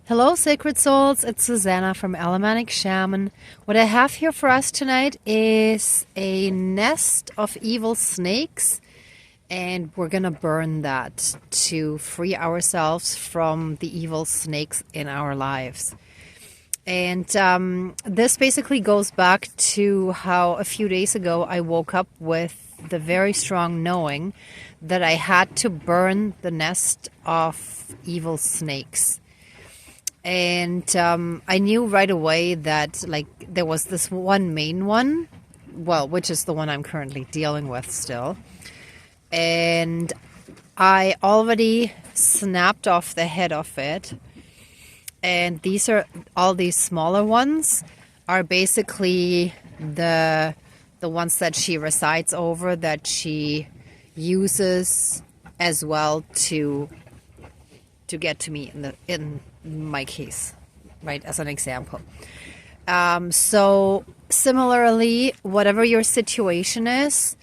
Hello, Sacred Souls. It's Susanna from Alamanic Shaman. What I have here for us tonight is a nest of evil snakes, and we're going to burn that to free ourselves from the evil snakes in our lives. And this basically goes back to how a few days ago I woke up with the very strong knowing that I had to burn the nest of evil snakes. And I knew right away that there was this one main one, which is the one I'm currently dealing with still. And I already snapped off the head of it. And all these smaller ones are basically the ones that she resides over, that she uses as well to get to me in my case, right, as an example. So similarly, whatever your situation is,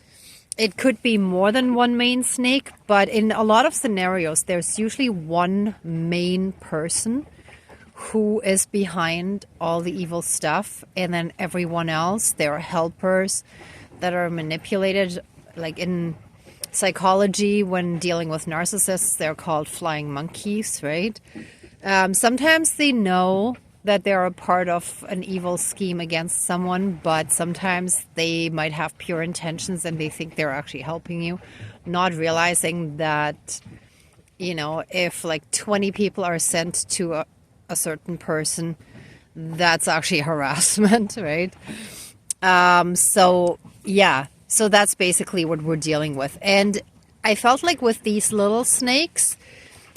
it could be more than one main snake, but in a lot of scenarios, there's usually one main person who is behind all the evil stuff, and then everyone else, there are helpers that are manipulated. Like in psychology, when dealing with narcissists, they're called flying monkeys, right? Sometimes they know that they're a part of an evil scheme against someone, but sometimes they might have pure intentions and they think they're actually helping you, not realizing that, if 20 people are sent to a certain person, that's actually harassment, right? So that's basically what we're dealing with. And I felt like with these little snakes,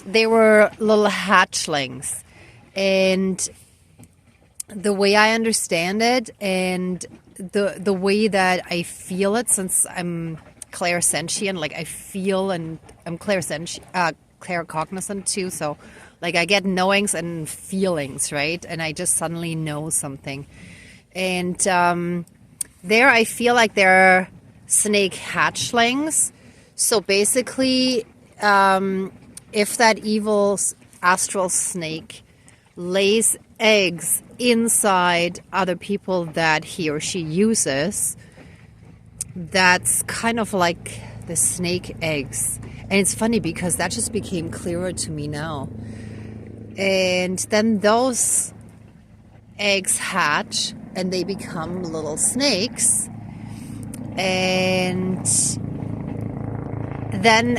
they were little hatchlings. And the way I understand it and the way that I feel it, since I'm clairsentient, I feel, and I'm claircognizant too. So I get knowings and feelings, right? And I just suddenly know something. And there I feel like they're snake hatchlings. So basically, if that evil astral snake lays eggs inside other people that he or she uses, that's kind of like the snake eggs. And it's funny because that just became clearer to me now. And then those eggs hatch and they become little snakes. And then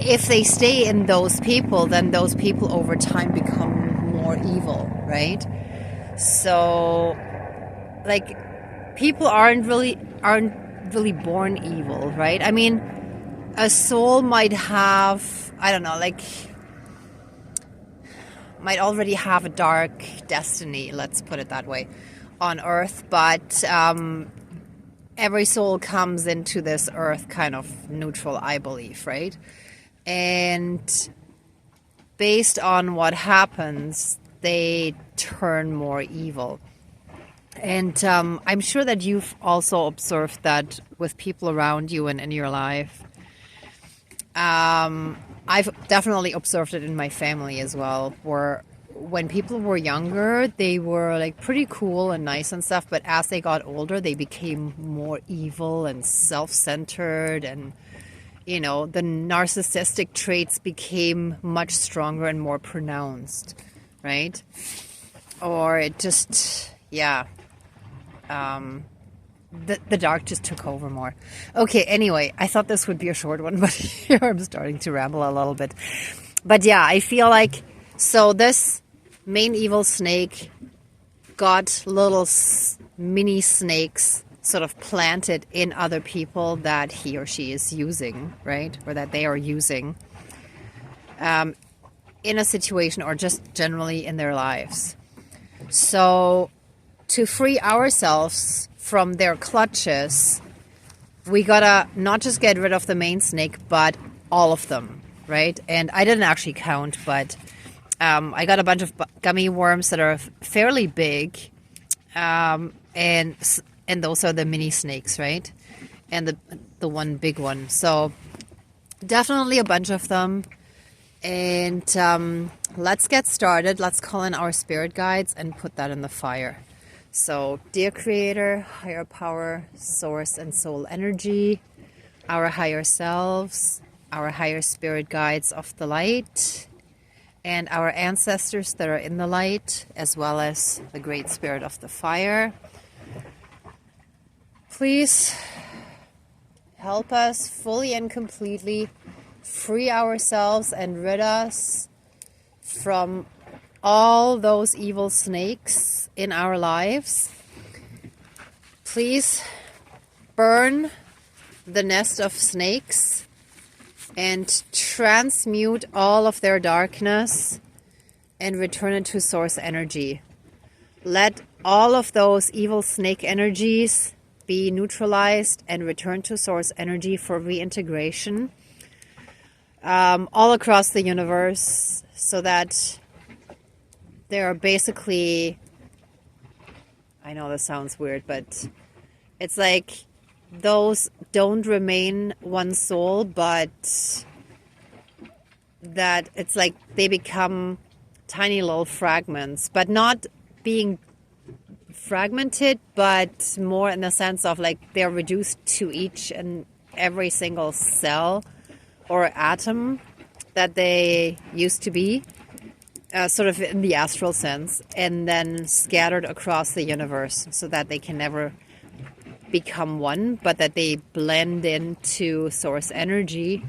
if they stay in those people, then those people over time become more evil, right? So, people aren't really born evil, right? I mean, a soul might have, I don't know, might already have a dark destiny, let's put it that way, on Earth, but every soul comes into this Earth kind of neutral, I believe, right? And based on what happens, they turn more evil. And I'm sure that you've also observed that with people around you and in your life. I've definitely observed it in my family as well, where when people were younger, they were pretty cool and nice and stuff, but as they got older, they became more evil and self-centered, and the narcissistic traits became much stronger and more pronounced, right? Or it just, the dark just took over more. Okay, anyway, I thought this would be a short one, but here I'm starting to ramble a little bit. But yeah, I feel like, so this main evil snake got little mini snakes sort of planted in other people that he or she is using, right? Or that they are using in a situation or just generally in their lives. So to free ourselves from their clutches, we gotta not just get rid of the main snake, but all of them, right? And I didn't actually count, but I got a bunch of gummy worms that are fairly big, and those are the mini snakes, right? And the one big one. So definitely a bunch of them. And let's get started. Let's call in our spirit guides and put that in the fire. So, dear Creator, higher power, source and soul energy, our higher selves, our higher spirit guides of the light, and our ancestors that are in the light, as well as the great spirit of the fire, please help us fully and completely free ourselves and rid us from all those evil snakes in our lives. Please burn the nest of snakes and transmute all of their darkness and return it to source energy. Let all of those evil snake energies be neutralized and return to source energy for reintegration all across the universe, so that there are basically, I know this sounds weird, but it's like those don't remain one soul, but that it's like they become tiny little fragments, but not being fragmented, but more in the sense of like they're reduced to each and every single cell or atom that they used to be, sort of in the astral sense, and then scattered across the universe so that they can never become one, but that they blend into source energy,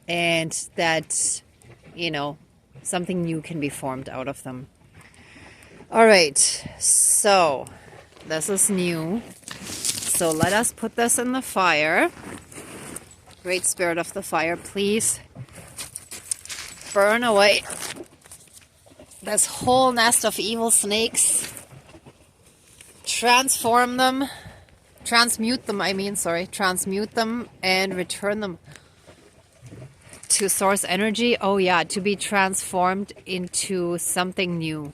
and that, you know, something new can be formed out of them. All right, so this is new. So let us put this in the fire. Great spirit of the fire, please burn away this whole nest of evil snakes. Transmute them, transmute them and return them to source energy. Oh yeah, to be transformed into something new.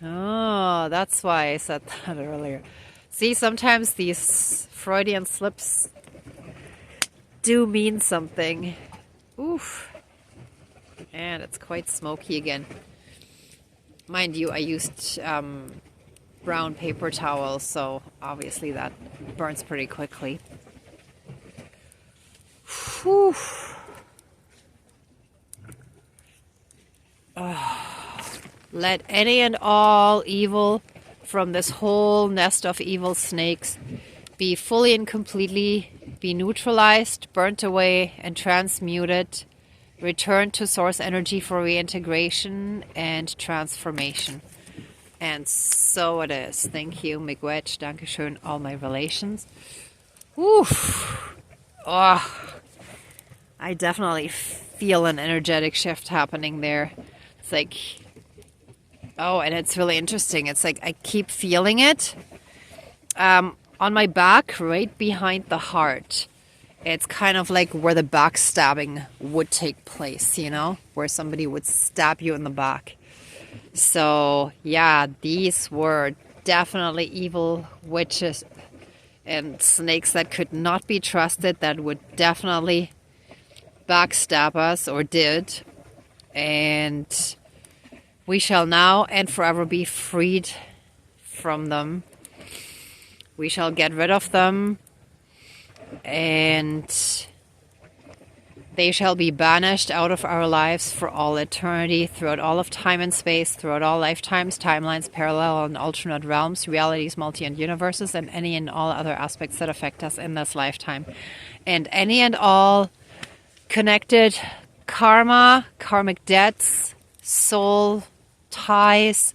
Oh, that's why I said that earlier. See, sometimes these Freudian slips do mean something. Oof. And it's quite smoky again. Mind you, I used brown paper towels, so obviously that burns pretty quickly. Whew. Let any and all evil from this whole nest of evil snakes be fully and completely be neutralized, burnt away, and transmuted. Return to source energy for reintegration and transformation. And so it is. Thank you, Miigwech, Dankeschön, all my relations. Oof. Oh, I definitely feel an energetic shift happening there. It's like, oh, and it's really interesting. It's like I keep feeling it on my back, right behind the heart. It's kind of like where the backstabbing would take place, you know, where somebody would stab you in the back. So, yeah, these were definitely evil witches and snakes that could not be trusted, that would definitely backstab us, or did. And we shall now and forever be freed from them. We shall get rid of them, and they shall be banished out of our lives for all eternity, throughout all of time and space, throughout all lifetimes, timelines, parallel and alternate realms, realities, multi and universes, and any and all other aspects that affect us in this lifetime. And any and all connected karma, karmic debts, soul ties,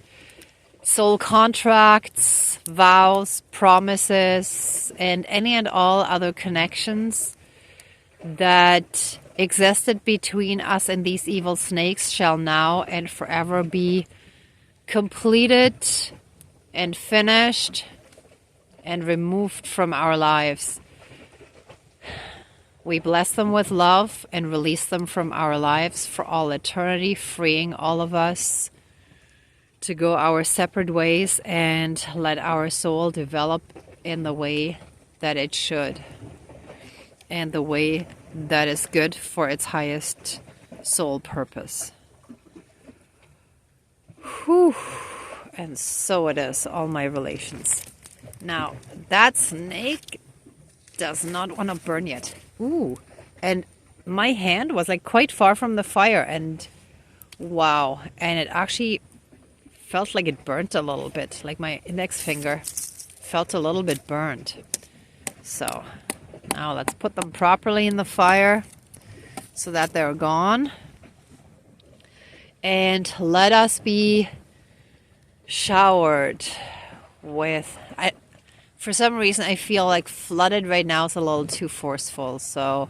soul contracts, vows, promises, and any and all other connections that existed between us and these evil snakes shall now and forever be completed and finished and removed from our lives. We bless them with love and release them from our lives for all eternity, freeing all of us to go our separate ways and let our soul develop in the way that it should, and the way that is good for its highest soul purpose. Whew. And so it is, all my relations. Now, that snake does not want to burn yet. Ooh, and my hand was like quite far from the fire, and wow, and it actually felt like it burnt a little bit, like my index finger felt a little bit burned. So now let's put them properly in the fire so that they're gone. And let us be showered with, for some reason I feel like flooded right now is a little too forceful. So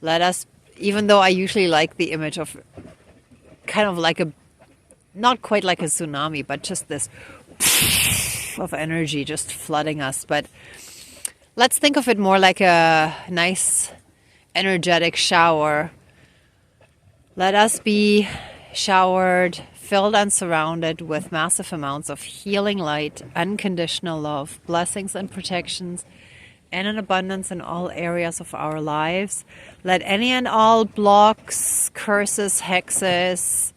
let us, even though I usually like the image of kind of like a, not quite like a tsunami, but just this of energy just flooding us. But let's think of it more like a nice energetic shower. Let us be showered, filled and surrounded with massive amounts of healing light, unconditional love, blessings and protections, and an abundance in all areas of our lives. Let any and all blocks, curses, hexes,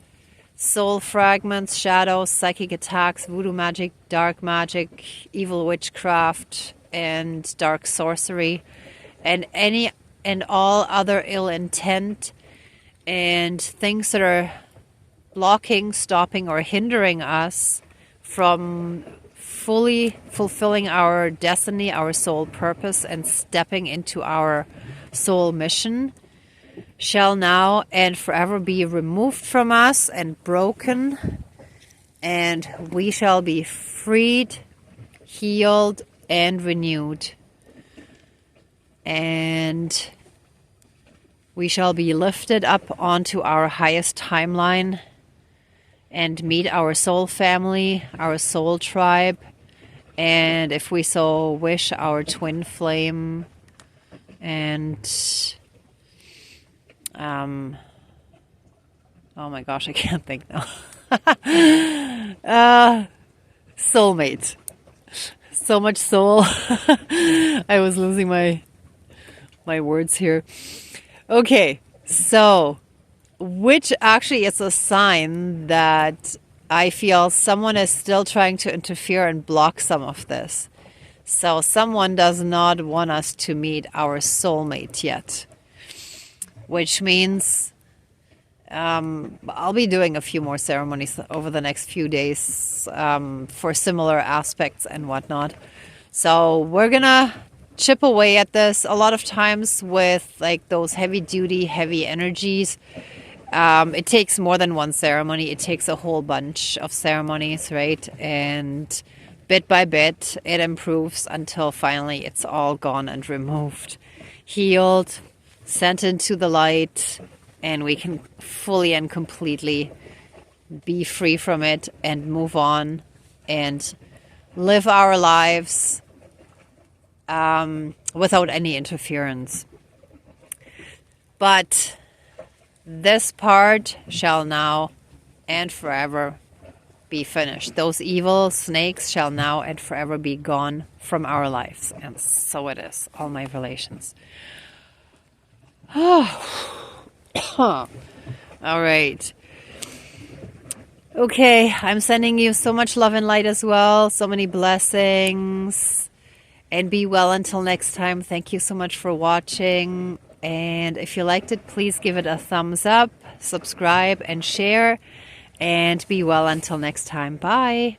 soul fragments, shadows, psychic attacks, voodoo magic, dark magic, evil witchcraft, and dark sorcery, and any and all other ill intent and things that are blocking, stopping, or hindering us from fully fulfilling our destiny, our soul purpose, and stepping into our soul mission shall now and forever be removed from us and broken, and we shall be freed, healed, and renewed. And we shall be lifted up onto our highest timeline and meet our soul family, our soul tribe, and if we so wish, our twin flame, and oh my gosh, I can't think now. Soulmate. So much soul. I was losing my words here. Okay, so which actually is a sign that I feel someone is still trying to interfere and block some of this. So someone does not want us to meet our soulmate yet, which means I'll be doing a few more ceremonies over the next few days for similar aspects and whatnot. So we're gonna chip away at this. A lot of times with like those heavy duty, heavy energies, it takes more than one ceremony. It takes a whole bunch of ceremonies, right? And bit by bit, it improves until finally it's all gone and removed, healed, sent into the light, and we can fully and completely be free from it and move on and live our lives without any interference. But this part shall now and forever be finished. Those evil snakes shall now and forever be gone from our lives. And so it is, all my relations. All right. Okay, I'm sending you so much love and light as well. So many blessings. And be well until next time. Thank you so much for watching. And if you liked it, please give it a thumbs up, subscribe, and share. And be well until next time. Bye.